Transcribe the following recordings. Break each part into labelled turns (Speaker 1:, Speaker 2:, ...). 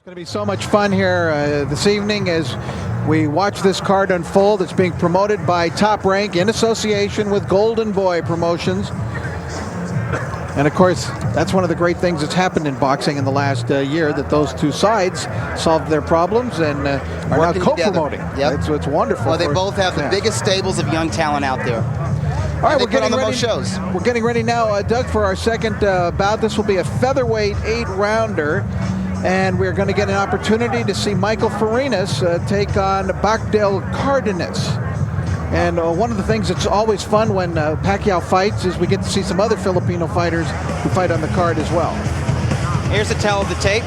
Speaker 1: Going to be so much fun here this evening as we watch this card unfold. It's being promoted by Top Rank in association with Golden Boy Promotions. And of course, that's one of the great things that's happened in boxing in the last year, that those two sides solved their problems and are now co-promoting.
Speaker 2: Yep.
Speaker 1: It's wonderful.
Speaker 2: Well, they both have the biggest stables of young talent out there.
Speaker 1: All right, we're getting ready.
Speaker 2: Most shows.
Speaker 1: We're getting ready now, Doug, for our second bout. This will be a featherweight 8-rounder. And we're going to get an opportunity to see Michael Farenas take on Baudel Cardenas. And one of the things that's always fun when Pacquiao fights is we get to see some other Filipino fighters who fight on the card as well.
Speaker 2: Here's a tell of the tape.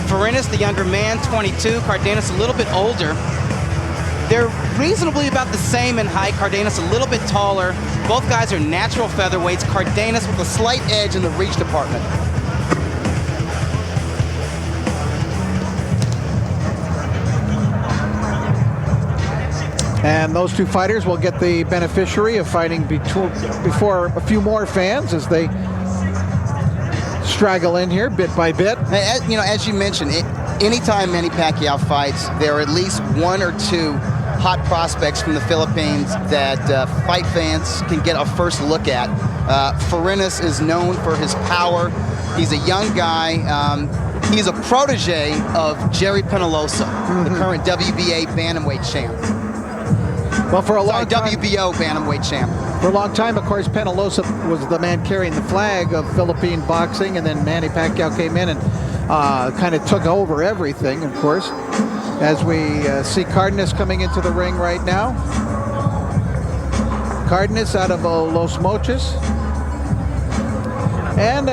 Speaker 2: Farenas, the younger man, 22. Cardenas, a little bit older. They're reasonably about the same in height. Cardenas a little bit taller. Both guys are natural featherweights. Cardenas with a slight edge in the reach department.
Speaker 1: And those two fighters will get the beneficiary of fighting before a few more fans as they straggle in here bit by bit.
Speaker 2: You know, as you mentioned, anytime Manny Pacquiao fights, there are at least one or two hot prospects from the Philippines that fight fans can get a first look at. Farenas is known for his power. He's a young guy. He's a protege of Jerry Penalosa, the current WBA bantamweight champ.
Speaker 1: Well, for a long time,
Speaker 2: WBO bantamweight champ.
Speaker 1: For a long time, of course, Penalosa was the man carrying the flag of Philippine boxing, and then Manny Pacquiao came in and kind of took over everything, of course. As we see Cardenas coming into the ring right now. Cardenas out of Los Mochis. And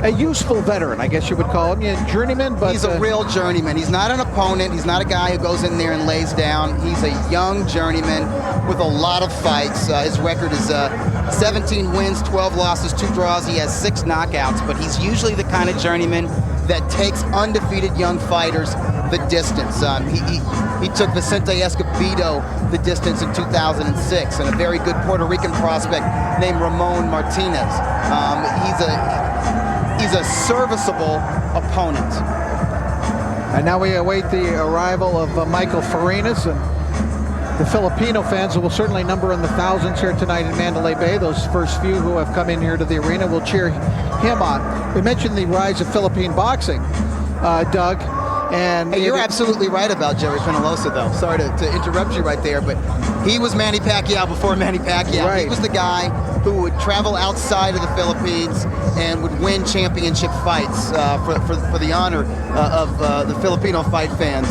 Speaker 1: a useful veteran, I guess you would call him. Yeah, journeyman, but
Speaker 2: he's a real journeyman. He's not an opponent. He's not a guy who goes in there and lays down. He's a young journeyman with a lot of fights. His record is 17 wins, 12 losses, 2 draws. He has 6 knockouts, but he's usually the kind of journeyman that takes undefeated young fighters the distance. He took Vicente Escobedo the distance in 2006, and a very good Puerto Rican prospect named Ramon Martinez. He's a serviceable opponent.
Speaker 1: And now we await the arrival of Michael Farenas, and the Filipino fans who will certainly number in the thousands here tonight in Mandalay Bay. Those first few who have come in here to the arena will cheer him on. We mentioned the rise of Philippine boxing, Doug. And
Speaker 2: hey, you're absolutely right about Jerry Penalosa, though. Sorry to interrupt you right there, but he was Manny Pacquiao before Manny Pacquiao.
Speaker 1: Right.
Speaker 2: He was the guy who would travel outside of the Philippines and would win championship fights for the honor of the Filipino fight fans.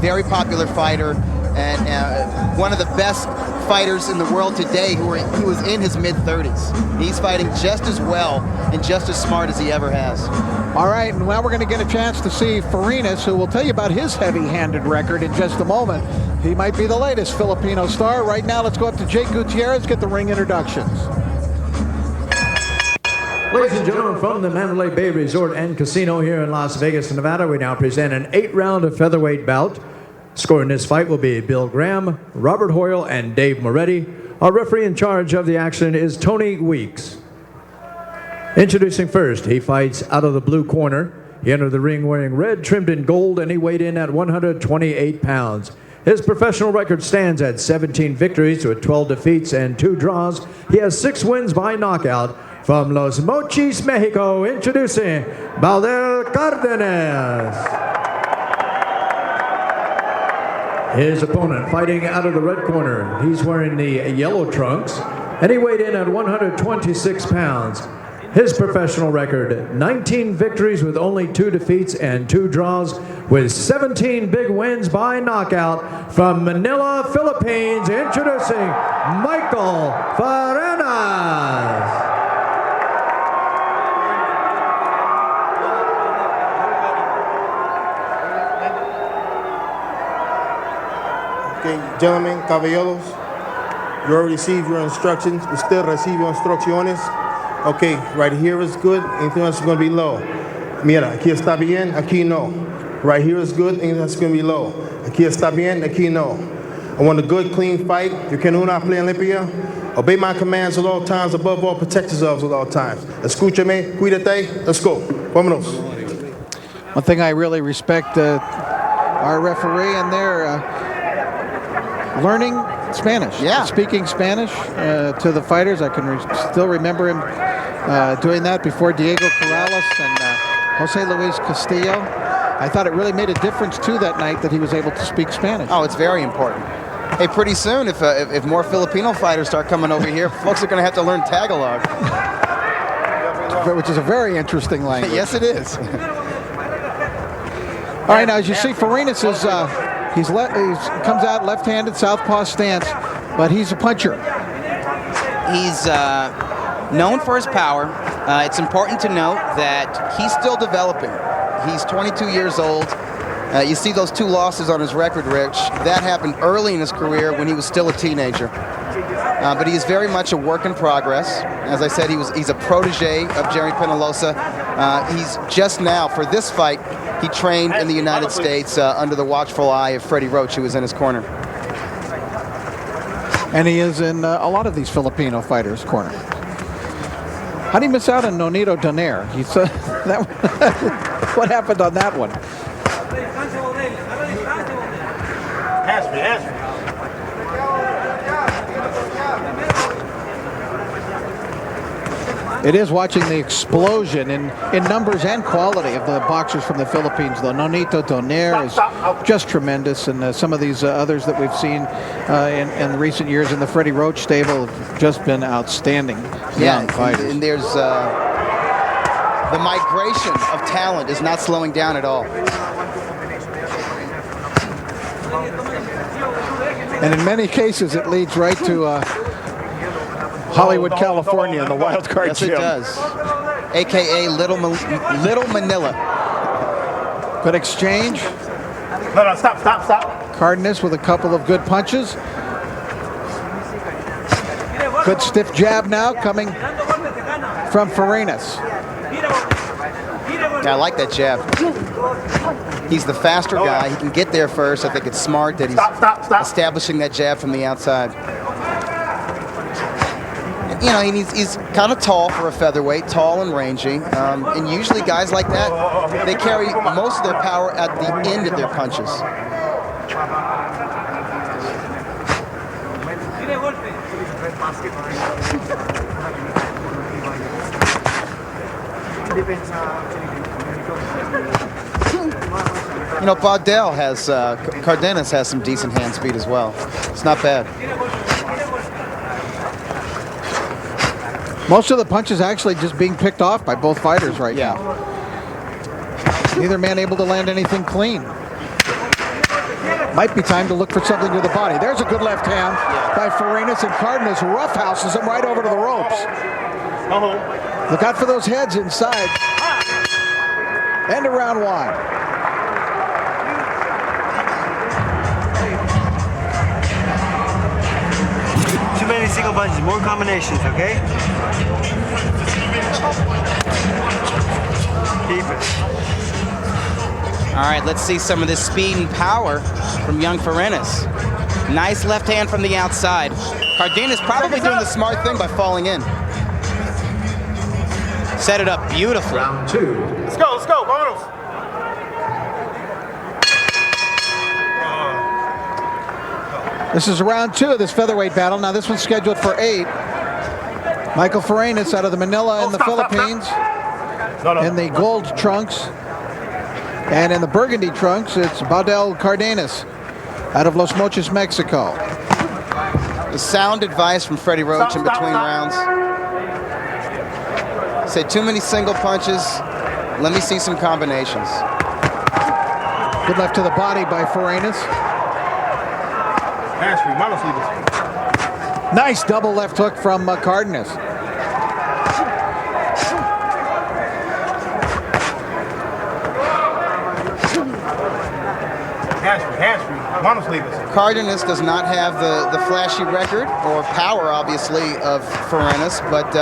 Speaker 2: Very popular fighter, and one of the best fighters in the world today. He was in his mid-30s. He's fighting just as well and just as smart as he ever has.
Speaker 1: All right, and now we're going to get a chance to see Farenas, who will tell you about his heavy-handed record in just a moment. He might be the latest Filipino star. Right now, let's go up to Jake Gutierrez, get the ring introductions.
Speaker 3: Ladies and gentlemen, from the Mandalay Bay Resort and Casino here in Las Vegas, Nevada, we now present an 8-round featherweight bout. Scoring this fight will be Bill Graham, Robert Hoyle, and Dave Moretti. Our referee in charge of the action is Tony Weeks. Introducing first, he fights out of the blue corner. He entered the ring wearing red trimmed in gold, and he weighed in at 128 pounds. His professional record stands at 17 victories with 12 defeats and 2 draws. He has 6 wins by knockout. From Los Mochis, Mexico, introducing Baudel Cardenas. His opponent fighting out of the red corner. He's wearing the yellow trunks, and he weighed in at 126 pounds. His professional record, 19 victories with only 2 defeats and 2 draws, with 17 big wins by knockout. From Manila, Philippines, introducing Michael Farenas.
Speaker 4: Okay, gentlemen, caballeros, you already received your instructions. Usted recibió instrucciones. Okay, right here is good. Anything else is going to be low. Mira, aquí está bien, aquí no. Right here is good. Anything else is going to be low. Aquí está bien, aquí no. I want a good, clean fight. You can una play limpia. Obey my commands at all times. Above all, protect yourselves at all times. Escúchame, cuídate. Let's go. Vámonos.
Speaker 1: One thing I really respect our referee and their learning Spanish.
Speaker 2: Yeah.
Speaker 1: Speaking Spanish to the fighters. I can still remember him doing that before Diego Corrales and Jose Luis Castillo. I thought it really made a difference too that night that he was able to speak Spanish.
Speaker 2: Oh, it's very important. Hey, pretty soon, if more Filipino fighters start coming over here, folks are going to have to learn Tagalog.
Speaker 1: Which is a very interesting language.
Speaker 2: Yes, it is.
Speaker 1: All right, now as you see, Farenas is he comes out left-handed southpaw stance, but he's a puncher.
Speaker 2: He's known for his power. It's important to note that he's still developing. He's 22 years old. You see those 2 losses on his record, Rich. That happened early in his career when he was still a teenager. But he is very much a work in progress. As I said, he's a protege of Jerry Penalosa. He's just now, for this fight, he trained in the United States under the watchful eye of Freddie Roach, who was in his corner.
Speaker 1: And he is in a lot of these Filipino fighters' corner. How do you miss out on Nonito Donaire? What happened on that one?
Speaker 4: Ask me.
Speaker 1: It is watching the explosion in numbers and quality of the boxers from the Philippines, though. Nonito Donaire is just tremendous, and some of these others that we've seen in recent years in the Freddie Roach stable have just been outstanding young fighters.
Speaker 2: And there's the migration of talent is not slowing down at all.
Speaker 1: And in many cases, it leads right to Hollywood, California, in the wild card
Speaker 2: Yes,
Speaker 1: gym.
Speaker 2: it does. AKA Little Manila.
Speaker 1: Good exchange.
Speaker 4: No, stop.
Speaker 1: Cardenas with a couple of good punches. Good stiff jab now coming from Farenas.
Speaker 2: Yeah, I like that jab. He's the faster guy. He can get there first. I think it's smart that he's establishing that jab from the outside. You know, he's kind of tall for a featherweight, tall and rangy. And usually guys like that, they carry most of their power at the end of their punches. You know, Baudel has, Cardenas has some decent hand speed as well. It's not bad.
Speaker 1: Most of the punches actually just being picked off by both fighters right now. Neither man able to land anything clean. Might be time to look for something to the body. There's a good left hand by Farenas, and Cardenas roughhouses him right over to the ropes. Look out for those heads inside. End of round 1.
Speaker 5: Too many single punches, more combinations, okay? Keep it.
Speaker 2: All right, let's see some of this speed and power from young Farenas. Nice left hand from the outside. Cardenas probably doing the smart thing by falling in. Set it up beautifully.
Speaker 3: Round 2.
Speaker 4: Let's go, vámonos.
Speaker 1: This is round 2 of this featherweight battle. Now this one's scheduled for 8. Michael Farenas out of the Manila in the Philippines. In the gold trunks. And in the burgundy trunks, it's Baudel Cardenas out of Los Mochis, Mexico.
Speaker 2: The sound advice from Freddie Roach in between rounds. Say too many single punches. Let me see some combinations.
Speaker 1: Good left to the body by Farenas. Nice double left hook from Cardenas.
Speaker 2: Cardenas does not have the flashy record or power, obviously, of Farenas, but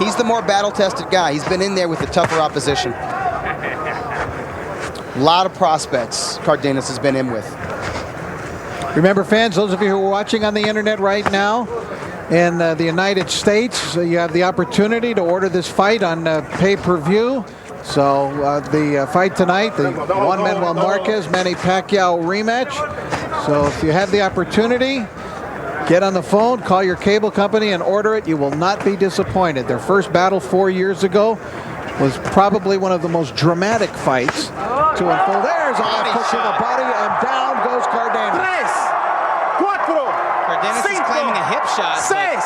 Speaker 2: he's the more battle-tested guy. He's been in there with the tougher opposition. A lot of prospects Cardenas has been in with.
Speaker 1: Remember, fans, those of you who are watching on the internet right now in the United States, you have the opportunity to order this fight on pay-per-view. So the fight tonight, the Juan Manuel Marquez, Manny Pacquiao rematch. So if you have the opportunity, get on the phone, call your cable company and order it. You will not be disappointed. Their first battle 4 years ago was probably one of the most dramatic fights to unfold. There's a left hook to the body, and down goes Cardenas.
Speaker 4: 3, 4,
Speaker 2: Cardenas is claiming a hip shot.
Speaker 4: 6,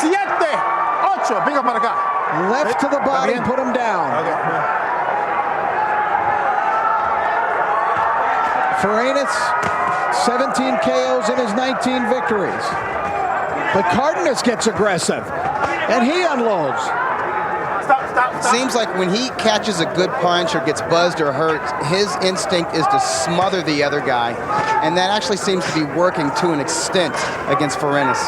Speaker 4: 7, 8. Venga para acá.
Speaker 1: Left to the body, put him down. Farenas, 17 KOs in his 19 victories. But Cardenas gets aggressive, and he unloads.
Speaker 2: Seems like when he catches a good punch or gets buzzed or hurt, his instinct is to smother the other guy. And that actually seems to be working to an extent against Farenas.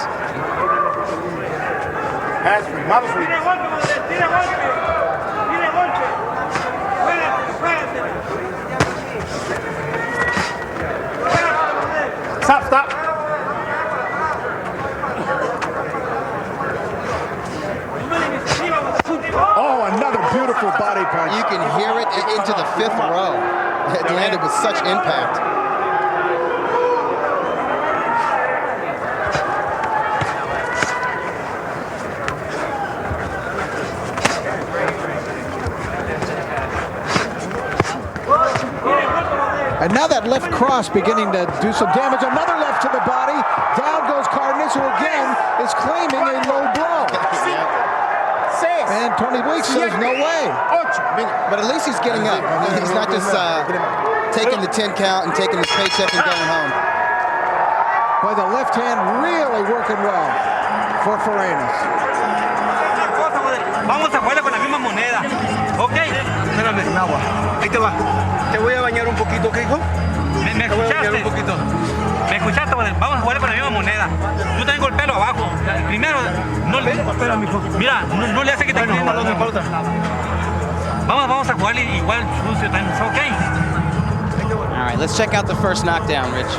Speaker 4: Stop.
Speaker 1: Oh, another beautiful body punch.
Speaker 2: You can hear it into the 5th row. It landed with such impact.
Speaker 1: And now that left cross beginning to do some damage. Another left to the body. Down goes Cardenas, who again is claiming a low blow. And Tony Weeks says no way.
Speaker 2: But at least he's getting up. He's not just taking the 10 count and taking his paycheck and going home.
Speaker 1: Boy, the left hand really working well for Farenas.
Speaker 5: Vamos a jugar con la misma moneda. ¿Ok? Espérame, agua. Ahí te va. Te voy a bañar un poquito, ¿qué hijo? ¿Me escuchaste? Un poquito. ¿Me escuchaste? Vamos a jugar con la misma moneda. Yo tengo el pelo abajo. Primero, no le... Espera, mijo. Mira, no le hace que te quede. Vamos a jugar igual sucio también. ¿Ok?
Speaker 2: All right, let's check out the first knockdown, Rich.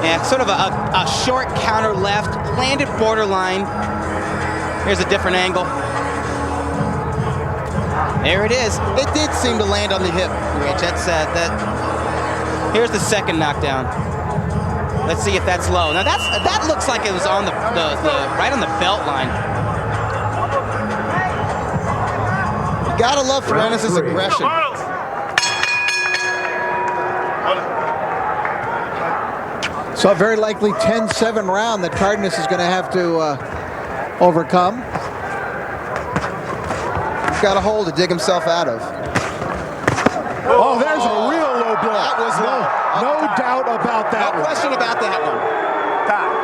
Speaker 2: Yeah, sort of a short counter left, landed borderline. Here's a different angle. There it is. It did seem to land on the hip, Rich. That's that. Here's the second knockdown. Let's see if that's low. Now that looks like it was on the right on the belt line. You gotta love Farenas' aggression.
Speaker 1: So a very likely 10-7 round that Cardenas is going to have to overcome.
Speaker 2: He's got a hole to dig himself out of.
Speaker 1: Oh, there's a real low blow.
Speaker 2: That was
Speaker 1: no doubt about that
Speaker 2: No question about that one.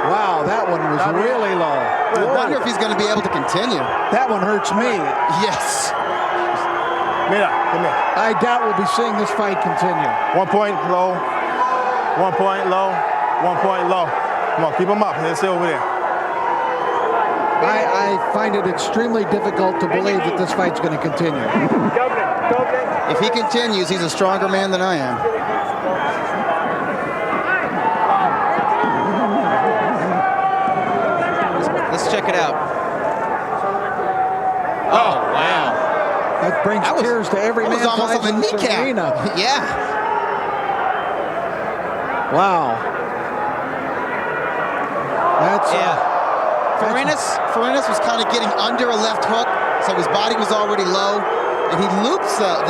Speaker 1: Wow, that one was really low.
Speaker 2: I wonder if he's going to be able to continue.
Speaker 1: That one hurts me.
Speaker 2: Yes.
Speaker 1: I doubt we'll be seeing this fight continue.
Speaker 4: 1 point low. 1 point low. 1 point low. Come on, keep him up. Let's stay over there.
Speaker 1: I find it extremely difficult to believe that this fight's going to continue.
Speaker 2: If he continues, he's a stronger man than I am. Let's check it out. Oh, wow.
Speaker 1: That brings tears to every man's
Speaker 2: almost
Speaker 1: eyes
Speaker 2: on the
Speaker 1: in this
Speaker 2: kneecap.
Speaker 1: arena.
Speaker 2: Yeah.
Speaker 1: Wow. That's
Speaker 2: Farenas was kind of getting under a left hook, so his body was already low, and he loops that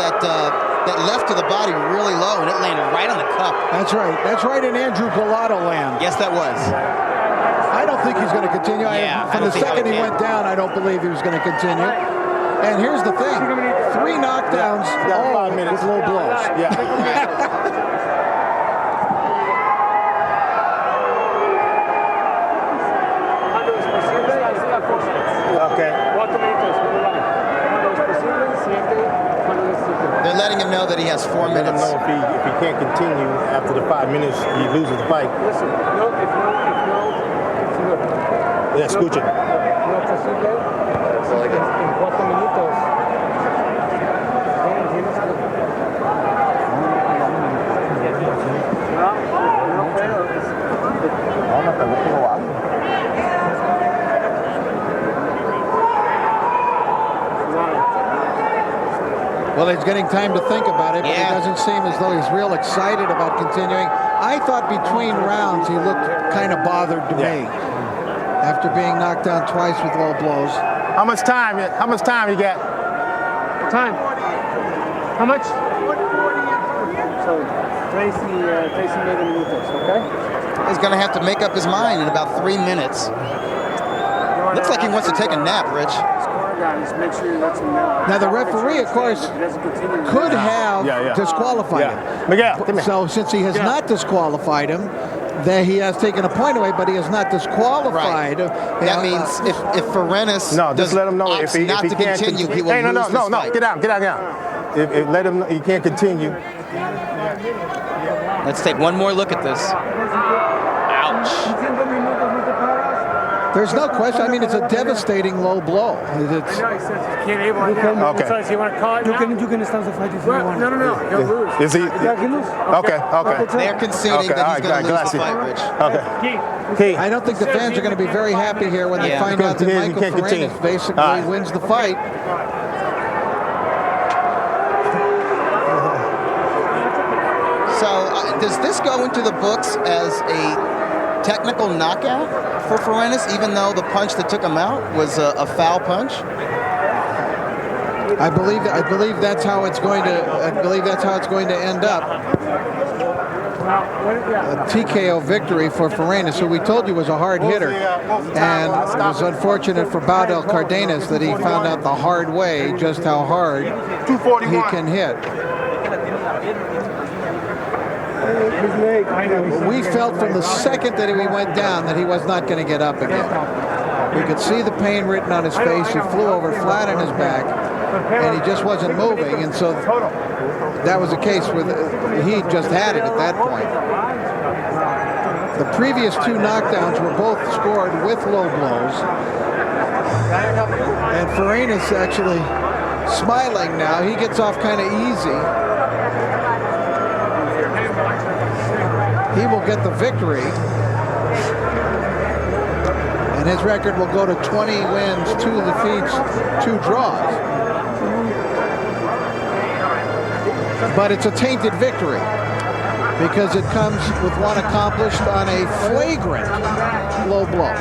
Speaker 2: left to the body really low, and it landed right on the cup.
Speaker 1: That's right. That's right in Andrew Galato land.
Speaker 2: Yes, that was.
Speaker 1: I don't think he's going to continue. From the second he went down, I don't believe he was going to continue. And here's the thing. 3 knockdowns, all with low blows.
Speaker 2: They're letting him know that he has 4 minutes.
Speaker 4: Let him know if he can't continue after the 5 minutes, he loses the fight.
Speaker 6: Listen,
Speaker 4: Yeah, escuchen.
Speaker 6: no posible, en 4 minutos.
Speaker 1: Well, he's getting time to think about it, but
Speaker 2: Yeah.
Speaker 1: it doesn't seem as though he's real excited about continuing. I thought between rounds he looked kind of bothered to me after being knocked down twice with low blows.
Speaker 4: How much time? How much time you got?
Speaker 6: Time. How much? So, 13 minutos, okay?
Speaker 2: He's going to have to make up his mind in about 3 minutes. Looks like he wants to take a nap, Rich.
Speaker 6: Make sure you let him know.
Speaker 1: Now, the referee, of course, could have disqualified him.
Speaker 4: Miguel, come here.
Speaker 1: So since he has not disqualified him, then he has taken a point away, but he has not disqualified.
Speaker 2: That means if Farenas
Speaker 4: just let him know if he
Speaker 2: not to
Speaker 4: can't
Speaker 2: continue, he will lose this fight.
Speaker 4: Get out. If let him know he can't continue.
Speaker 2: Let's take one more look at this. Ouch.
Speaker 1: There's no question. I mean, it's a devastating low blow. It's,
Speaker 6: Okay. So you want to call it? You can start the fight if you want. No. He'll lose.
Speaker 4: Is he? Okay.
Speaker 2: They're conceding that he's going to lose the fight, Rich.
Speaker 4: Okay.
Speaker 1: I don't think the fans are going to be very happy here when they find out that Michael Farenas basically wins the fight.
Speaker 2: So does this go into the books as a technical knockout for Farenas, even though the punch that took him out was a foul punch?
Speaker 1: I believe that's how it's going to. I believe that's how it's going to end up. A TKO victory for Farenas, who we told you was a hard hitter, and it was unfortunate for Baudel Cardenas that he found out the hard way just how hard he can hit. We felt from the second that he went down that he was not going to get up again. We could see the pain written on his face. He flew over flat on his back, and he just wasn't moving. And so that was the case with he just had it at that point. The previous two knockdowns were both scored with low blows. And Farenas actually smiling now. He gets off kind of easy. He will get the victory. And his record will go to 20 wins, 2 defeats, 2 draws. But it's a tainted victory because it comes with one accomplished on a flagrant low blow.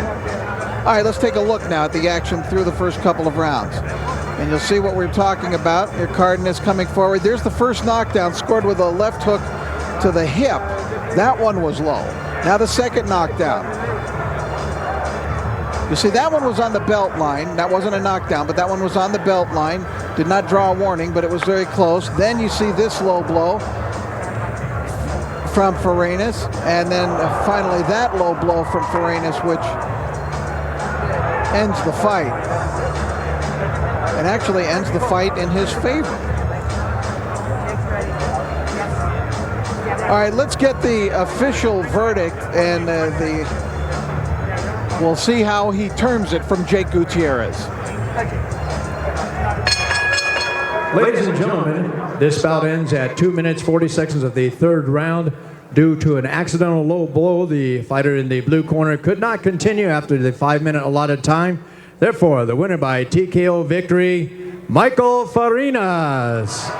Speaker 1: All right, let's take a look now at the action through the first couple of rounds. And you'll see what we're talking about. Here, Cardenas coming forward. There's the first knockdown, scored with a left hook to the hip. That one was low. Now the second knockdown. You see, that one was on the belt line. That wasn't a knockdown, but that one was on the belt line. Did not draw a warning, but it was very close. Then you see this low blow from Farenas, and then finally that low blow from Farenas, which ends the fight. And actually ends the fight in his favor. All right, let's get the official verdict, and we'll see how he terms it from Jake Gutierrez.
Speaker 3: Ladies and gentlemen, this bout ends at 2 minutes 40 seconds of the third round. Due to an accidental low blow, the fighter in the blue corner could not continue after the 5-minute allotted time. Therefore, the winner by TKO victory, Michael Farenas.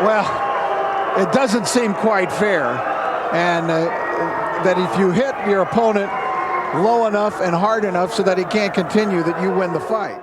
Speaker 1: Well, it doesn't seem quite fair, and that if you hit your opponent low enough and hard enough so that he can't continue, that you win the fight.